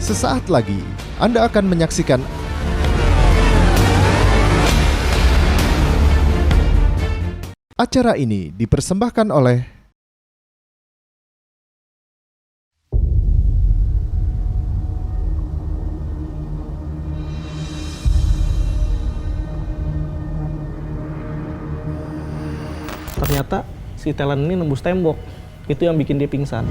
Sesaat lagi Anda akan menyaksikan acara ini dipersembahkan oleh ternyata si talent ini nembus tembok. Itu yang bikin dia pingsan.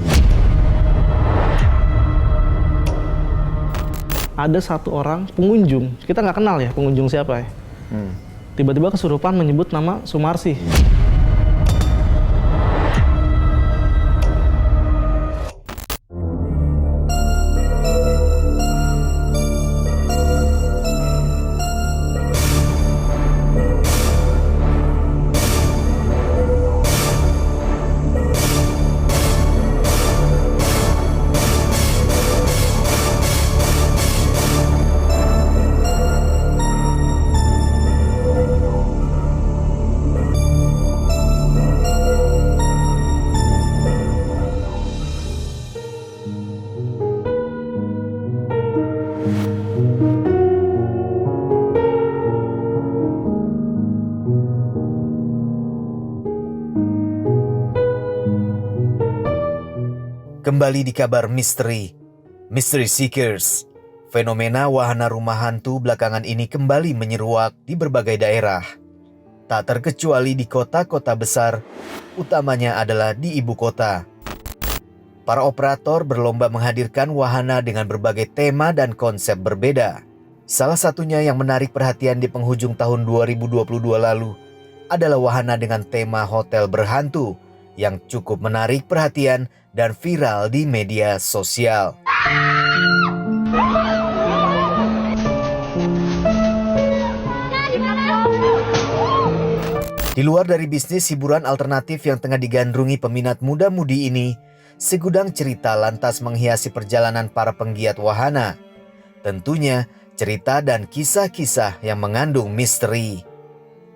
Ada satu orang pengunjung, kita nggak kenal ya pengunjung siapa ya. Tiba-tiba kesurupan menyebut nama Sumarsi. Kembali di kabar misteri, Mystery Seekers. Fenomena wahana rumah hantu belakangan ini kembali menyeruak di berbagai daerah. Tak terkecuali di kota-kota besar, utamanya adalah di ibu kota. Para operator berlomba menghadirkan wahana dengan berbagai tema dan konsep berbeda. Salah satunya yang menarik perhatian di penghujung tahun 2022 lalu adalah wahana dengan tema hotel berhantu yang cukup menarik perhatian dan viral di media sosial. Di luar dari bisnis hiburan alternatif yang tengah digandrungi peminat muda-mudi ini, segudang cerita lantas menghiasi perjalanan para penggiat wahana. Tentunya cerita dan kisah-kisah yang mengandung misteri.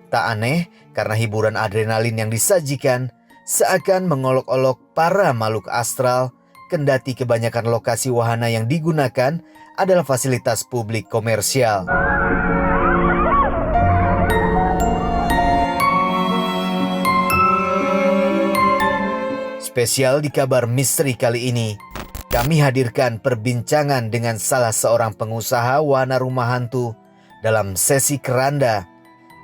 Tak aneh karena hiburan adrenalin yang disajikan seakan mengolok-olok para makhluk astral, kendati kebanyakan lokasi wahana yang digunakan adalah fasilitas publik komersial. Spesial di kabar misteri kali ini, kami hadirkan perbincangan dengan salah seorang pengusaha wahana rumah hantu dalam sesi keranda,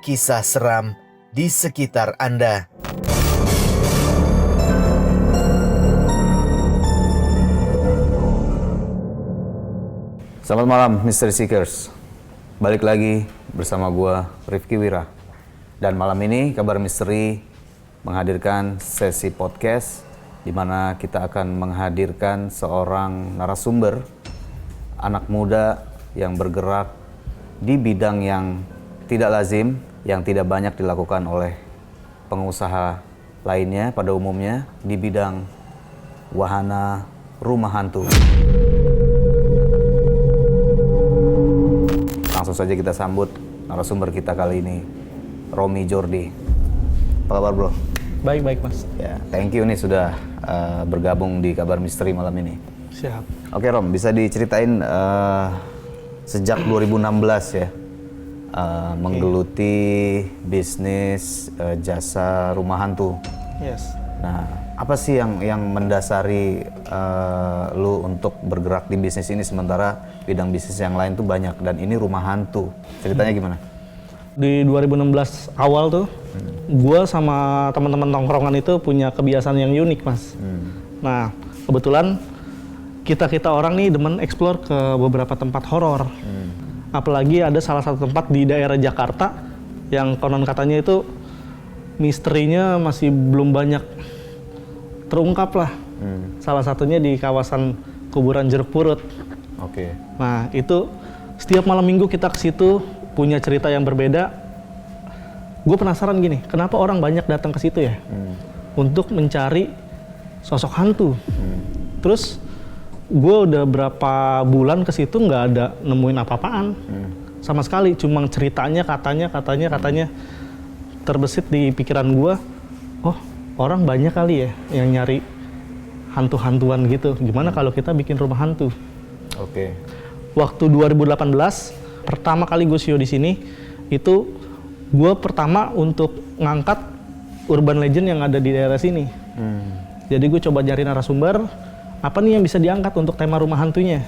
kisah seram di sekitar Anda. Selamat malam Mystery Seekers. Balik lagi bersama gua Rifki Wira. Dan malam ini kabar misteri menghadirkan sesi podcast di mana kita akan menghadirkan seorang narasumber, anak muda yang bergerak di bidang yang tidak lazim, yang tidak banyak dilakukan oleh pengusaha lainnya pada umumnya di bidang wahana rumah hantu. Langsung saja kita sambut narasumber kita kali ini, Romi Jordi. Apa kabar bro? Baik mas. Ya, thank you nih sudah bergabung di kabar misteri malam ini. Siap. Oke Rom, bisa diceritain sejak 2016 ya menggeluti bisnis jasa rumah hantu. Yes. Nah, apa sih yang mendasari lu untuk bergerak di bisnis ini sementara bidang bisnis yang lain tuh banyak dan ini rumah hantu? Ceritanya gimana? Di 2016 awal tuh, gue sama teman-teman tongkrongan itu punya kebiasaan yang unik mas. Nah, kebetulan kita orang nih demen explore ke beberapa tempat horor. Apalagi ada salah satu tempat di daerah Jakarta yang konon katanya itu misterinya masih belum banyak terungkap lah. Salah satunya di kawasan kuburan Jeruk Purut. Oke. Nah, itu setiap malam minggu kita ke situ punya cerita yang berbeda. Gue penasaran gini, kenapa orang banyak datang ke situ ya? Untuk mencari sosok hantu. Terus gue udah berapa bulan ke situ nggak ada nemuin apa-apaan. Sama sekali, cuma ceritanya katanya terbesit di pikiran gue. Oh, orang banyak kali ya yang nyari hantu-hantuan gitu. Gimana kalau kita bikin rumah hantu? Oke. Waktu 2018 pertama kali gue show di sini itu gue pertama untuk ngangkat urban legend yang ada di daerah sini. Jadi gue coba cari narasumber apa nih yang bisa diangkat untuk tema rumah hantunya.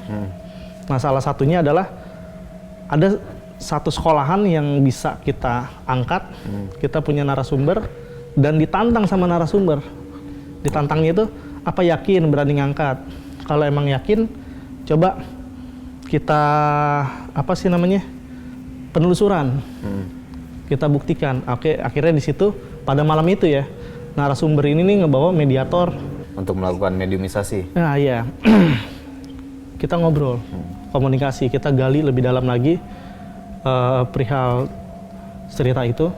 Nah salah satunya adalah ada satu sekolahan yang bisa kita angkat. Kita punya narasumber dan ditantang sama narasumber. Ditantangnya itu apa yakin berani ngangkat. Kalau emang yakin coba kita penelusuran. Kita buktikan. Oke, akhirnya di situ pada malam itu ya narasumber ini nih ngebawa mediator Untuk melakukan mediumisasi. nah iya kita ngobrol komunikasi, kita gali lebih dalam lagi perihal cerita itu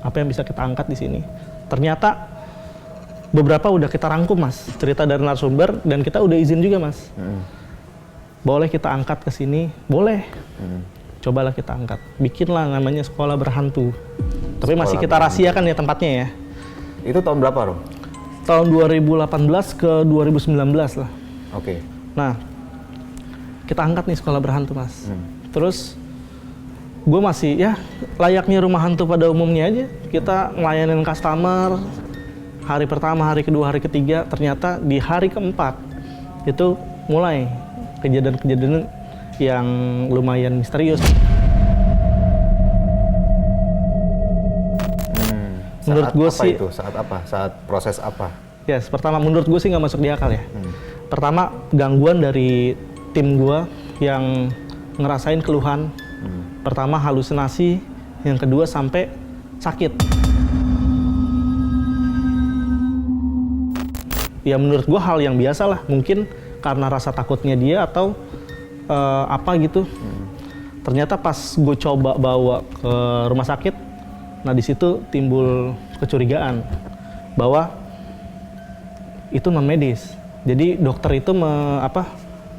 apa yang bisa kita angkat di sini. Ternyata beberapa udah kita rangkum mas cerita dari narasumber dan kita udah izin juga mas. Boleh kita angkat ke sini, boleh. Cobalah kita angkat, bikinlah namanya sekolah berhantu. Tapi masih kita rahasiakan ya tempatnya ya. Itu tahun berapa, Rom? Tahun 2018 ke 2019 lah. Oke. Nah, kita angkat nih sekolah berhantu mas. Terus gue masih ya layaknya rumah hantu pada umumnya aja. Kita ngelayanin customer hari pertama, hari kedua, hari ketiga. Ternyata di hari keempat itu mulai kejadian-kejadian yang lumayan misterius. Menurut gue sih itu saat apa? Saat proses apa? ya, pertama menurut gue sih nggak masuk di akal ya. Pertama gangguan dari tim gue yang ngerasain keluhan. Pertama halusinasi, yang kedua sampai sakit. Ya menurut gue hal yang biasa lah, mungkin karena rasa takutnya dia atau apa gitu. Ternyata pas gue coba bawa ke rumah sakit, nah di situ timbul kecurigaan bahwa itu non medis. Jadi dokter itu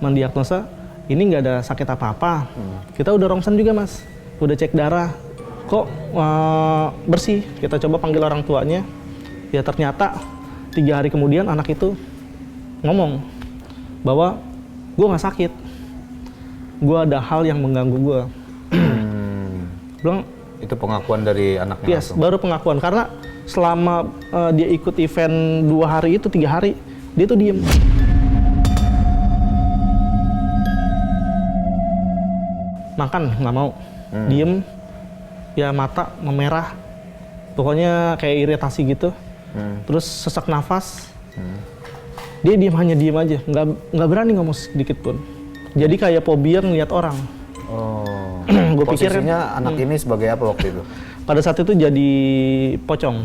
mendiagnosa ini nggak ada sakit apa-apa. Kita udah ronsen juga mas, udah cek darah, kok bersih. Kita coba panggil orang tuanya, ya ternyata 3 hari kemudian anak itu ngomong bahwa gue nggak sakit, gue ada hal yang mengganggu gue. Bilang Itu pengakuan dari anaknya yes, langsung? baru pengakuan karena selama dia ikut event 2 hari itu 3 hari dia tuh diem. Makan nggak mau, diem, ya mata memerah, pokoknya kayak iritasi gitu. Terus sesak nafas, dia hanya diem aja, nggak berani ngomong sedikit pun. Jadi kayak fobia ngeliat orang. Oh. Gue pikir kan, Posisinya anak ini sebagai apa waktu itu? pada saat itu jadi pocong.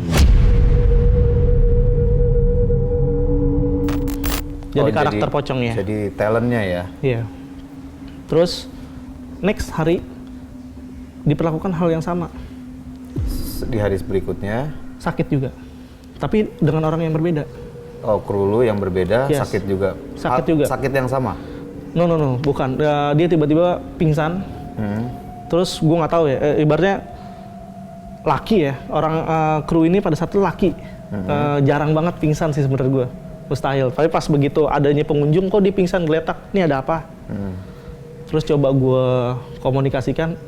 Jadi karakter pocongnya. Jadi talentnya ya? Iya. Terus next hari diperlakukan hal yang sama. Di hari berikutnya? Sakit juga. Tapi dengan orang yang berbeda. Oh, kru lu yang berbeda, Yes. sakit juga? Sakit juga. Sakit yang sama? No, bukan. Dia tiba-tiba pingsan. Terus gue nggak tahu ya, ibaratnya laki ya, orang kru ini pada saat itu laki. Jarang banget pingsan sih sebenarnya gue. Mustahil. Tapi pas begitu adanya pengunjung, kok dia pingsan geletak, ini ada apa? Terus coba gue komunikasikan,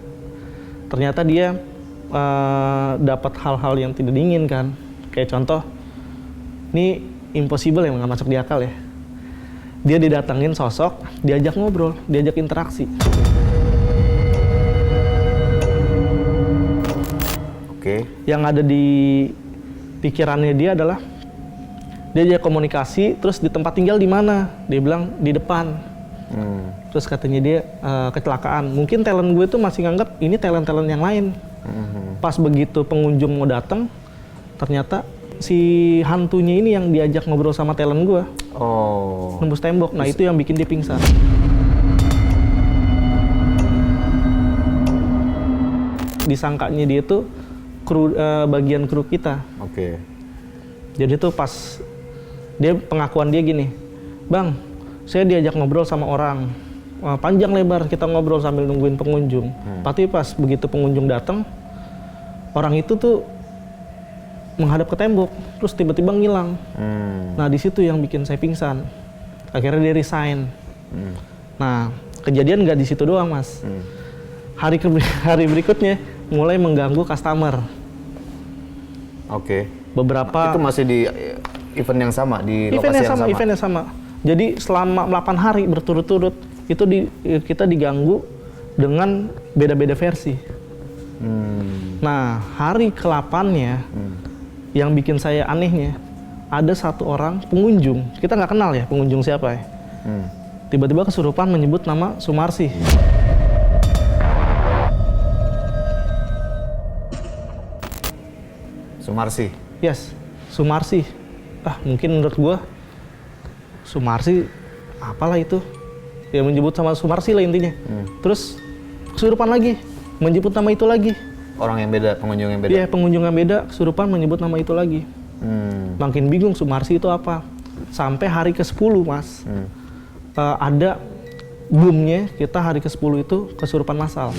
ternyata dia dapat hal-hal yang tidak diinginkan. Kayak contoh, ini impossible yang nggak masuk di akal ya. Dia didatengin sosok, diajak ngobrol, diajak interaksi. Oke. Yang ada di pikirannya dia adalah dia ajak komunikasi, terus di tempat tinggal di mana? Dia bilang di depan. Terus katanya dia kecelakaan. Mungkin talent gue tuh masih nganggap ini talent-talent yang lain. Pas begitu pengunjung mau datang, ternyata si hantunya ini yang diajak ngobrol sama talent gue. Oh. Nembus tembok. Nah itu yang bikin dia pingsan. Disangkanya dia tuh bagian kru kita. Oke. Jadi tuh pas dia pengakuan dia gini, Bang, saya diajak ngobrol sama orang, panjang lebar kita ngobrol sambil nungguin pengunjung. Tapi pas begitu pengunjung datang, orang itu tuh menghadap ke tembok, terus tiba-tiba ngilang. Nah di situ yang bikin saya pingsan. Akhirnya dia resign. Nah, kejadian nggak di situ doang, Mas. Hari berikutnya mulai mengganggu customer. Oke. Beberapa Itu masih di event yang sama, di lokasi yang sama? Event yang sama. Jadi selama 8 hari berturut-turut itu kita diganggu dengan beda-beda versi. Nah, hari ke-8-nya yang bikin saya anehnya, ada satu orang pengunjung, kita nggak kenal ya pengunjung siapa ya. Tiba-tiba kesurupan menyebut nama Sumarsi. Sumarsi? Yes, Sumarsi. Mungkin menurut gua Sumarsi apalah itu. Ya menyebut sama Sumarsi lah intinya. Terus kesurupan lagi, menyebut nama itu lagi. Orang yang beda, pengunjung yang beda? Iya, pengunjung yang beda, kesurupan menyebut nama itu lagi. Makin bingung Sumarsi itu apa. Sampai hari ke-10, Mas. Ada boomnya kita hari ke-10 itu kesurupan massal.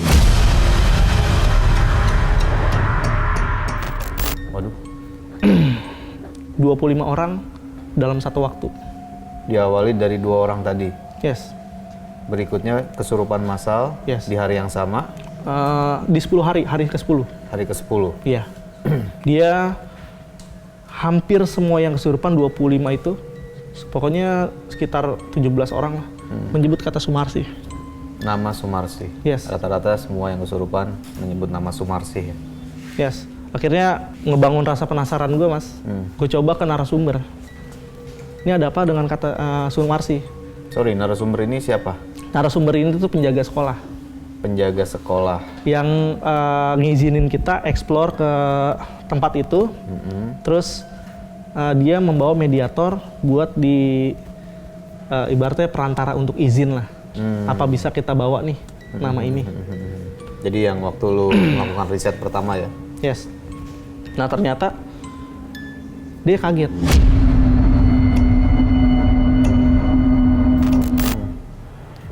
Waduh. 25 orang dalam satu waktu. Diawali dari 2 orang tadi? Yes. Berikutnya kesurupan massal Yes. di hari yang sama? Di 10 hari ke-10. Hari ke-10? Iya. Dia hampir semua yang kesurupan 25 itu, pokoknya sekitar 17 orang lah, menyebut kata Sumarsi. Nama Sumarsi? Yes. Rata-rata semua yang kesurupan menyebut nama Sumarsi ya? Yes. Akhirnya ngebangun rasa penasaran gue, Mas. Gue coba ke narasumber. Ini ada apa dengan kata Sumarsi? Sorry, narasumber ini siapa? Narasumber ini tuh penjaga sekolah. Penjaga sekolah? Yang ngizinin kita explore ke tempat itu. Terus dia membawa mediator buat ibaratnya perantara untuk izin lah. Apa bisa kita bawa nih nama ini. Jadi yang waktu lu melakukan riset pertama ya? Yes. Nah ternyata dia kaget.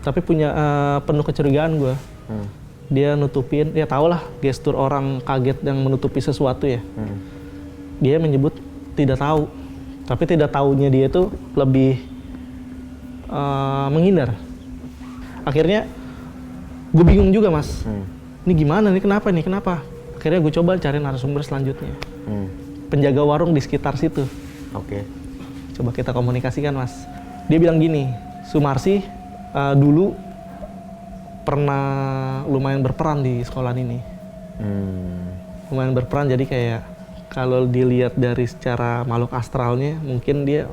Tapi punya penuh kecurigaan gue. Dia nutupin, ya tau lah gestur orang kaget yang menutupi sesuatu ya. Dia menyebut tidak tahu. Tapi tidak tahunya dia itu lebih menghindar. Akhirnya gue bingung juga, Mas. Ini gimana nih, kenapa? Akhirnya gue coba cari narasumber selanjutnya. Penjaga warung di sekitar situ. Oke. Coba kita komunikasikan, Mas. Dia bilang gini, Sumarsi dulu pernah lumayan berperan di sekolah ini. Lumayan berperan, jadi kayak kalau dilihat dari secara makhluk astralnya, mungkin dia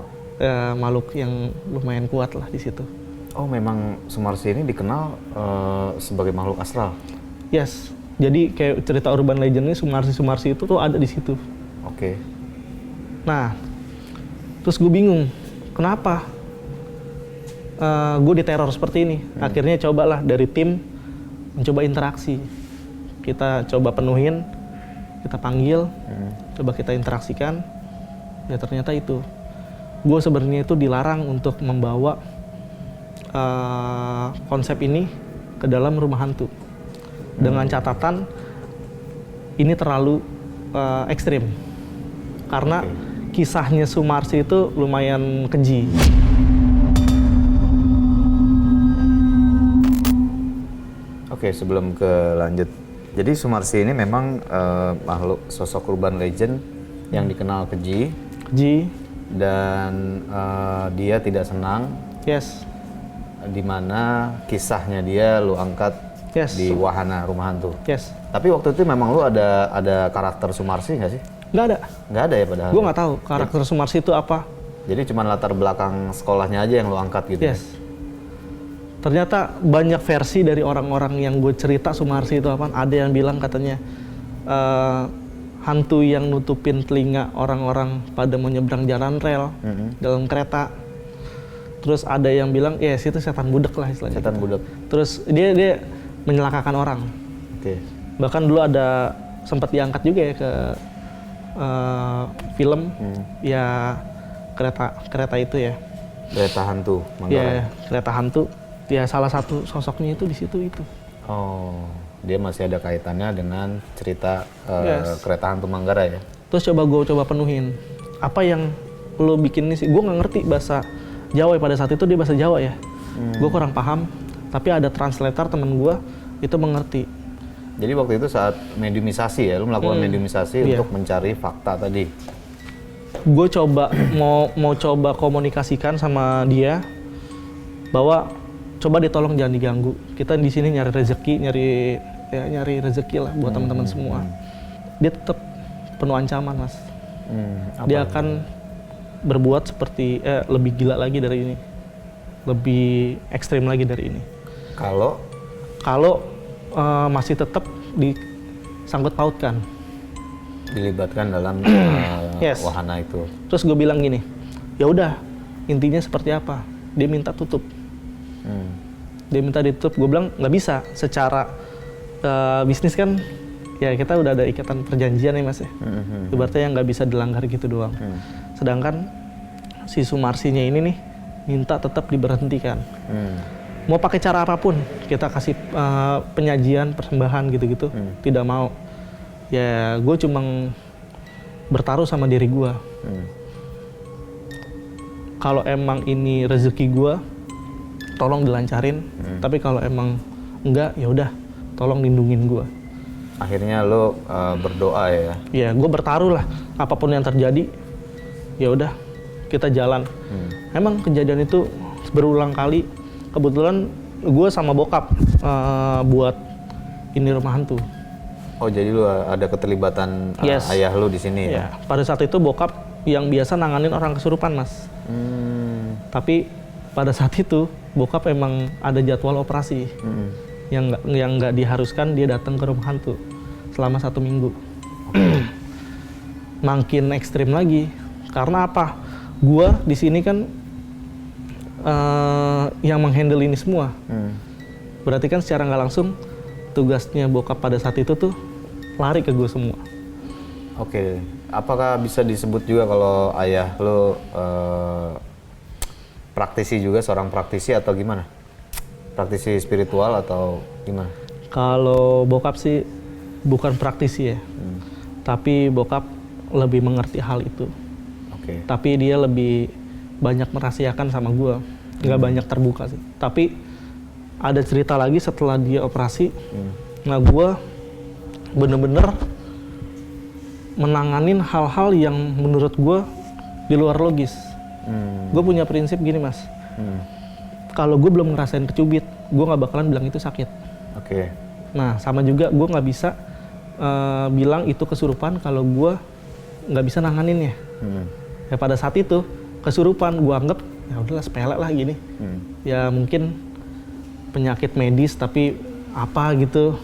makhluk yang lumayan kuat lah di situ. Oh, memang Sumarsi ini dikenal sebagai makhluk astral? Yes. Jadi kayak cerita urban legend ini Sumarsi itu tuh ada di situ. Oke. Nah, terus gue bingung, kenapa gue diteror seperti ini? Akhirnya cobalah dari tim mencoba interaksi. Kita coba penuhin, kita panggil, coba kita interaksikan. Ya ternyata itu, gue sebenarnya itu dilarang untuk membawa konsep ini ke dalam rumah hantu. Dengan catatan ini terlalu ekstrim. Karena kisahnya Sumarsi itu lumayan keji. Oke, sebelum ke lanjut. Jadi Sumarsi ini memang makhluk sosok urban legend yang dikenal keji. Dan dia tidak senang. Yes. Di mana kisahnya dia lu angkat di wahana rumah hantu. Yes. Tapi waktu itu memang lu ada karakter Sumarsi nggak sih? Nggak ada. Nggak ada ya padahal? Gue nggak tahu karakter Sumarsi itu apa. Jadi cuma latar belakang sekolahnya aja yang lu angkat gitu? Yes. Ternyata banyak versi dari orang-orang yang gue cerita Sumarsi itu apa. Ada yang bilang katanya hantu yang nutupin telinga orang-orang pada menyeberang jalan rel dalam kereta. Terus ada yang bilang, yes itu setan budek lah istilahnya. Setan budek. Terus dia menyelakakan orang. Oke. Bahkan dulu ada sempat diangkat juga ya ke film ya kereta itu ya. Kereta hantu Manggarai. Ya, kereta hantu. Ya salah satu sosoknya itu di situ itu. Oh, dia masih ada kaitannya dengan cerita kereta hantu Manggarai ya. Terus gue coba penuhin. Apa yang lo bikin ini sih? Gue nggak ngerti bahasa Jawa ya, pada saat itu dia bahasa Jawa ya. Gue kurang paham, tapi ada translator temen gue itu mengerti. Jadi waktu itu saat mediumisasi ya, lu melakukan mediumisasi Iya. untuk mencari fakta tadi. Gue coba mau coba komunikasikan sama dia bahwa coba ditolong jangan diganggu. Kita di sini nyari rezeki, nyari rezeki lah buat teman-teman semua. Dia tetap penuh ancaman, Mas. Dia akan berbuat seperti lebih gila lagi dari ini, lebih ekstrim lagi dari ini. Kalau masih tetap disangkut pautkan. Dilibatkan dalam Yes. wahana itu. Terus gue bilang gini, ya udah intinya seperti apa? Dia minta tutup. Dia minta ditutup. Gue bilang nggak bisa. Secara bisnis kan, ya kita udah ada ikatan perjanjian ya Mas ya. Ibaratnya yang nggak bisa dilanggar gitu doang. Sedangkan si Sumarsinya ini nih minta tetap diberhentikan. Mau pakai cara apapun, kita kasih penyajian, persembahan gitu-gitu, tidak mau. Ya gue cuma bertaruh sama diri gue. Kalau emang ini rezeki gue, tolong dilancarin. Tapi kalau emang enggak, ya udah, tolong lindungin gue. Akhirnya lo berdoa ya. Ya gue bertaruh lah, apapun yang terjadi, ya udah kita jalan. Emang kejadian itu berulang kali. Kebetulan gue sama bokap buat ini rumah hantu. Oh jadi lu ada keterlibatan Yes. ayah lu di sini ya? Ya, pada saat itu bokap yang biasa nanganin orang kesurupan, Mas. Tapi pada saat itu bokap emang ada jadwal operasi yang nggak diharuskan dia datang ke rumah hantu selama 1 minggu. Makin ekstrim lagi. Karena apa? Gua di sini kan yang menghandle ini semua. Berarti kan secara nggak langsung tugasnya bokap pada saat itu tuh lari ke gue semua. Oke. Apakah bisa disebut juga kalau ayah lo praktisi juga, seorang praktisi atau gimana? Praktisi spiritual atau gimana? Kalau bokap sih bukan praktisi ya, tapi bokap lebih mengerti hal itu. Oke. Tapi dia lebih banyak merahasiakan sama gue, nggak banyak terbuka sih. Tapi ada cerita lagi setelah dia operasi, nah gue bener-bener menanganin hal-hal yang menurut gue di luar logis. Gue punya prinsip gini Mas, kalau gue belum ngerasain kecubit, gue nggak bakalan bilang itu sakit. Oke. Nah sama juga gue nggak bisa bilang itu kesurupan kalau gue nggak bisa nanganinnya. Ya pada saat itu kesurupan gue anggap ya udahlah sepele lah gini. Ya mungkin penyakit medis tapi apa gitu,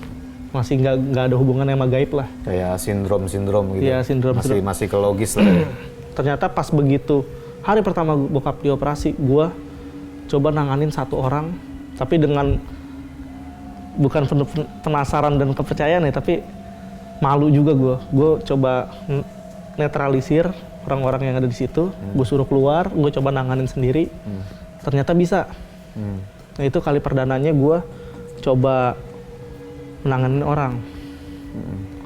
masih nggak ada hubungan sama gaib lah. Kayak sindrom gitu. Iya, sindrom. Masih ke logis lah. Ya. Ternyata pas begitu hari pertama bokap dioperasi, gue coba nanganin 1 orang, tapi dengan bukan penasaran dan kepercayaan ya, tapi malu juga gue. Gue coba netralisir orang-orang yang ada di situ, gue suruh keluar, gue coba nanganin sendiri, ternyata bisa. Nah itu kali perdananya gue coba menanganin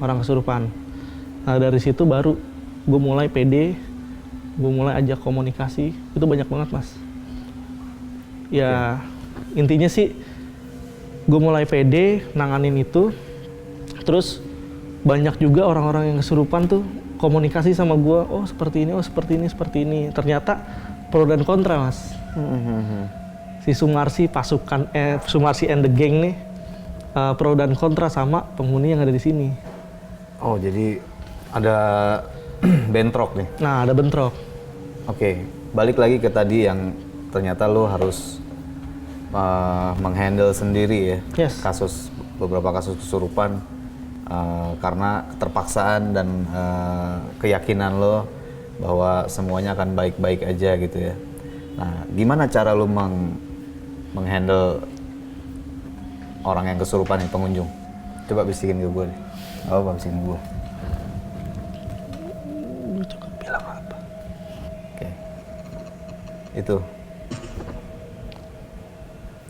orang kesurupan. Nah dari situ baru gue mulai pede, gue mulai ajak komunikasi, itu banyak banget Mas. Ya intinya sih gue mulai pede nanganin itu, terus banyak juga orang-orang yang kesurupan tuh komunikasi sama gue, oh seperti ini, oh seperti ini, seperti ini. Ternyata pro dan kontra Mas. Si Sumarsi Sumarsi and the gang nih pro dan kontra sama penghuni yang ada di sini. Oh jadi ada bentrok nih. Nah ada bentrok. Oke, balik lagi ke tadi yang ternyata lo harus menghandle sendiri ya. Yes. Beberapa kasus kesurupan karena keterpaksaan dan keyakinan lo bahwa semuanya akan baik-baik aja gitu ya. Nah, gimana cara lo menghandle orang yang kesurupan yang pengunjung? Coba bisikin ke gue deh. Apa bisikin ke gue? Lu cukup bilang apa? Oke. Itu.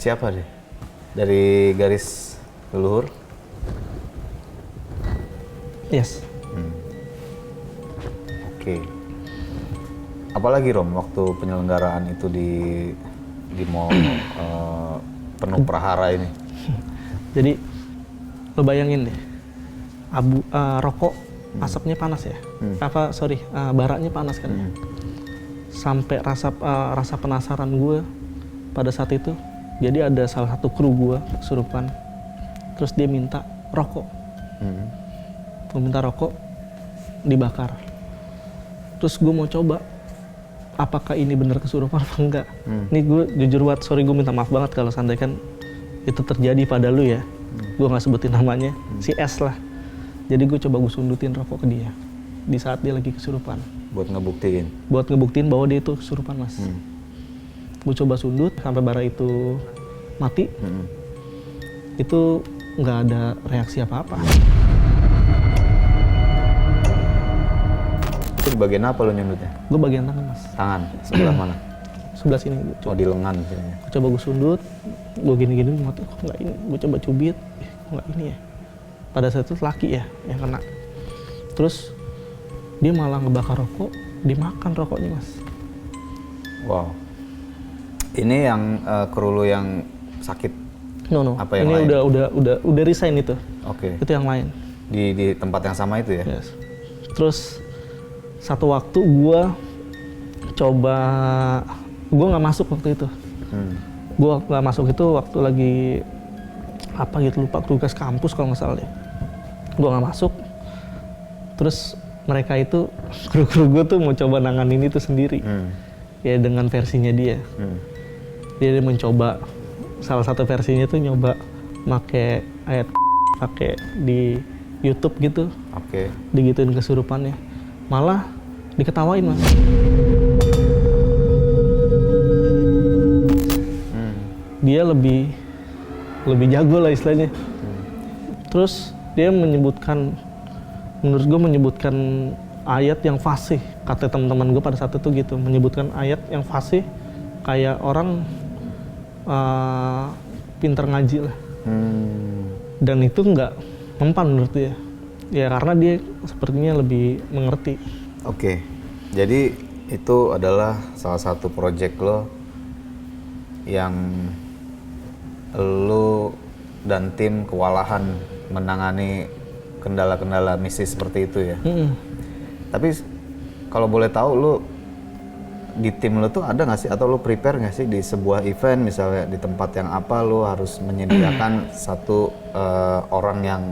Siapa deh? Dari garis leluhur? Yes. Oke. Apalagi Rom waktu penyelenggaraan itu di mall penuh prahara ini? Jadi lo bayangin deh, rokok asapnya panas ya, baraknya panas kan. Sampai rasa penasaran gue pada saat itu. Jadi ada salah satu kru gue kesurupan, terus dia minta rokok. Gue minta rokok dibakar. Terus gue mau coba apakah ini benar kesurupan apa enggak. Ini gue jujur banget, sorry gue minta maaf banget kalau seandainya kan itu terjadi pada lu ya. Gue nggak sebutin namanya, si S lah. Jadi gue coba gue sundutin rokok ke dia di saat dia lagi kesurupan. Buat ngebuktiin? Buat ngebuktiin bahwa dia itu kesurupan, Mas. Gue coba sundut sampai bara itu mati. Itu nggak ada reaksi apa-apa. Itu di bagian apa lo nyundutnya? Gue bagian tangan, Mas. Tangan? Sebelah mana? Sebelah sini. Oh, di lengan sini. Gue coba gue sundut, gue gini-gini, mati kok nggak ini. Gue coba cubit, kok nggak ini ya. Pada saat itu laki ya yang kena. Terus dia malah ngebakar rokok, dimakan rokoknya, Mas. Wow. Ini yang kru lo yang sakit? No. Apa yang ini lain? udah resign itu. Oke. Itu yang lain. Di tempat yang sama itu ya? Yes. Terus satu waktu gue nggak masuk waktu itu. Gue nggak masuk itu waktu lagi apa gitu, lupa, tugas kampus kalau nggak salah deh. Gue nggak masuk. Terus mereka itu kru-kru gue tuh mau coba nanganin itu sendiri. Ya dengan versinya dia. Dia mencoba salah satu versinya tuh nyoba make ayat pakai di YouTube gitu. Oke. Digituin kesurupannya. Malah diketawain, Mas. Dia lebih jago lah istilahnya. Terus dia menyebutkan, menurut gue menyebutkan ayat yang fasih. Kata teman-teman gue pada saat itu gitu, menyebutkan ayat yang fasih kayak orang pinter ngaji lah. Dan itu nggak mempan menurut dia. Ya karena dia sepertinya lebih mengerti. Oke. Jadi itu adalah salah satu project lo yang lo dan tim kewalahan menangani kendala-kendala mistis seperti itu ya. Tapi kalau boleh tahu lo di tim lo tuh ada nggak sih, atau lo prepare nggak sih di sebuah event misalnya di tempat yang apa lo harus menyediakan satu orang yang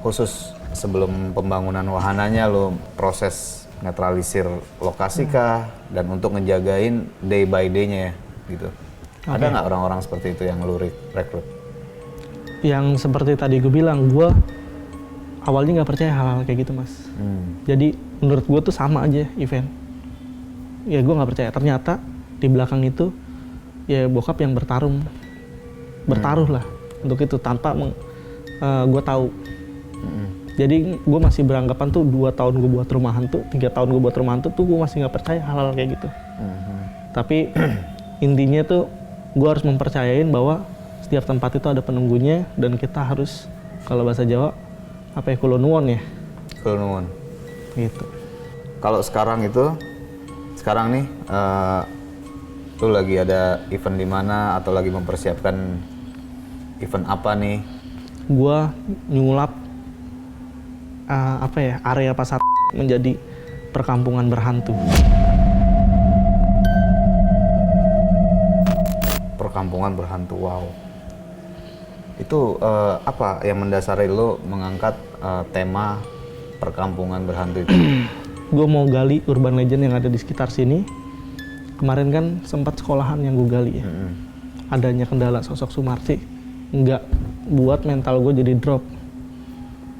khusus sebelum pembangunan wahananya, lo proses netralisir lokasi kah, dan untuk ngejagain day by day-nya ya gitu. Ada nggak orang-orang seperti itu yang lo rekrut? Yang seperti tadi gue bilang, gue awalnya nggak percaya hal-hal kayak gitu, Mas. Jadi menurut gue tuh sama aja event. Ya gue nggak percaya. Ternyata di belakang itu ya bokap yang bertaruh lah untuk itu tanpa gue tahu. Jadi gue masih beranggapan tuh 2 tahun gue buat rumah hantu, 3 tahun gue buat rumah hantu tuh gue masih nggak percaya hal-hal kayak gitu. Tapi intinya tuh gue harus mempercayain bahwa setiap tempat itu ada penunggunya dan kita harus, kalau bahasa Jawa apa ya, kulo nuwun ya. Kulo nuwun. Gitu. Kalau sekarang nih lu lagi ada event di mana atau lagi mempersiapkan event apa nih? Gua nyulap area pasar menjadi perkampungan berhantu. Perkampungan berhantu, wow. Itu apa yang mendasari lo mengangkat tema perkampungan berhantu itu? Gue mau gali urban legend yang ada di sekitar sini. Kemarin kan sempat sekolahan yang gue gali ya. Adanya kendala sosok Sumarti nggak buat mental gue jadi drop.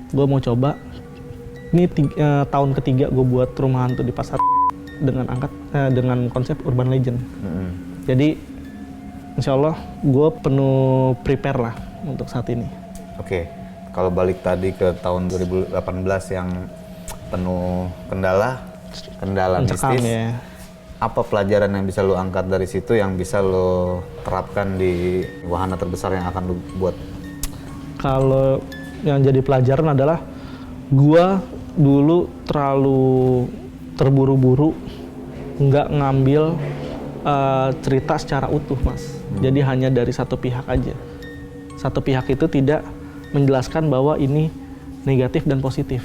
Gue mau coba. Ini tahun ketiga gue buat rumah hantu di pasar dengan konsep urban legend. Jadi insya Allah gue penuh prepare lah untuk saat ini. Oke. Kalau balik tadi ke tahun 2018 yang penuh kendala Mencekam, mistis, ya. apa pelajaran yang bisa lo angkat dari situ yang bisa lo terapkan di wahana terbesar yang akan lo buat? Kalau yang jadi pelajaran adalah gua dulu terlalu terburu-buru, nggak ngambil cerita secara utuh, Mas. Jadi hanya dari satu pihak aja. Satu pihak itu tidak menjelaskan bahwa ini negatif dan positif.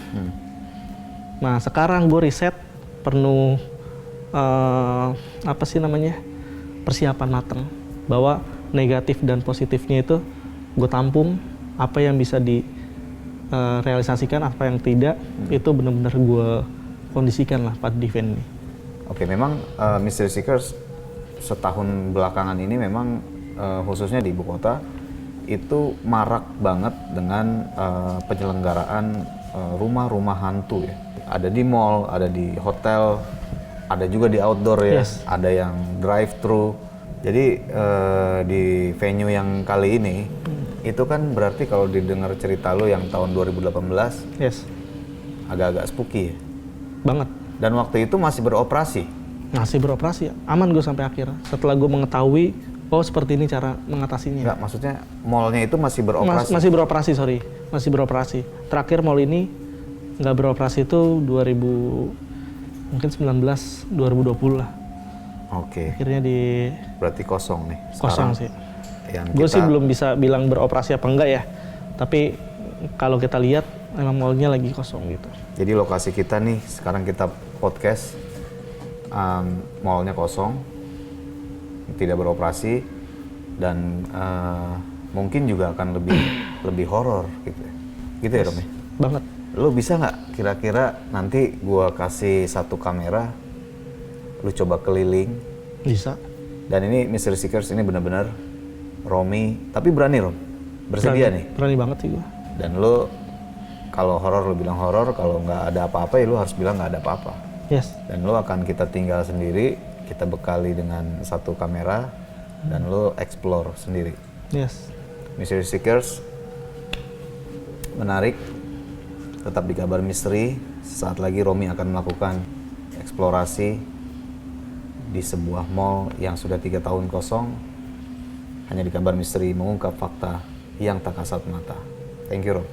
Nah, sekarang gue riset penuh persiapan matang bahwa negatif dan positifnya itu gue tampung, apa yang bisa direalisasikan, apa yang tidak, itu benar-benar gue kondisikan lah pada event ini. Oke, memang Mystery Seekers setahun belakangan ini memang khususnya di ibu kota itu marak banget dengan penyelenggaraan rumah-rumah hantu ya. Ada di mall, ada di hotel, ada juga di outdoor ya, Yes. ada yang drive-thru. Jadi di venue yang kali ini itu kan berarti kalau didengar cerita lo yang tahun 2018 Yes, agak-agak spooky ya. banget. Dan waktu itu masih beroperasi. Masih beroperasi, aman gue sampai akhir. Setelah gue mengetahui, oh seperti ini cara mengatasinya. Enggak, maksudnya mallnya itu masih beroperasi. Masih beroperasi, sorry. Masih beroperasi. Terakhir mall ini nggak beroperasi itu 2020 lah. Oke, Akhirnya berarti kosong nih. kosong Sekarang sih. yang Gue kita- sih belum bisa bilang beroperasi apa enggak ya. Tapi kalau kita lihat, memang mallnya lagi kosong gitu. Jadi lokasi kita nih, sekarang kita podcast, mallnya kosong, tidak beroperasi, dan mungkin juga akan lebih horor gitu ya. Gitu ya, Rom? ya? Banget. Lu bisa nggak kira-kira nanti gua kasih satu kamera, lu coba keliling, Bisa. dan ini Mystery Seekers ini benar-benar Romi, tapi berani Rom, bersedia nih. Berani banget sih gue. Dan lu kalau horor lu bilang horor, kalau nggak ada apa-apa ya lu harus bilang nggak ada apa-apa. Yes. Dan lu akan kita tinggal sendiri, kita bekali dengan satu kamera, dan lu explore sendiri. Yes. Mystery Seekers menarik, tetap di Kabar Misteri. Saat lagi Romi akan melakukan eksplorasi di sebuah mall yang sudah 3 tahun kosong. Hanya di Kabar Misteri mengungkap fakta yang tak kasat mata. Thank you, Rom.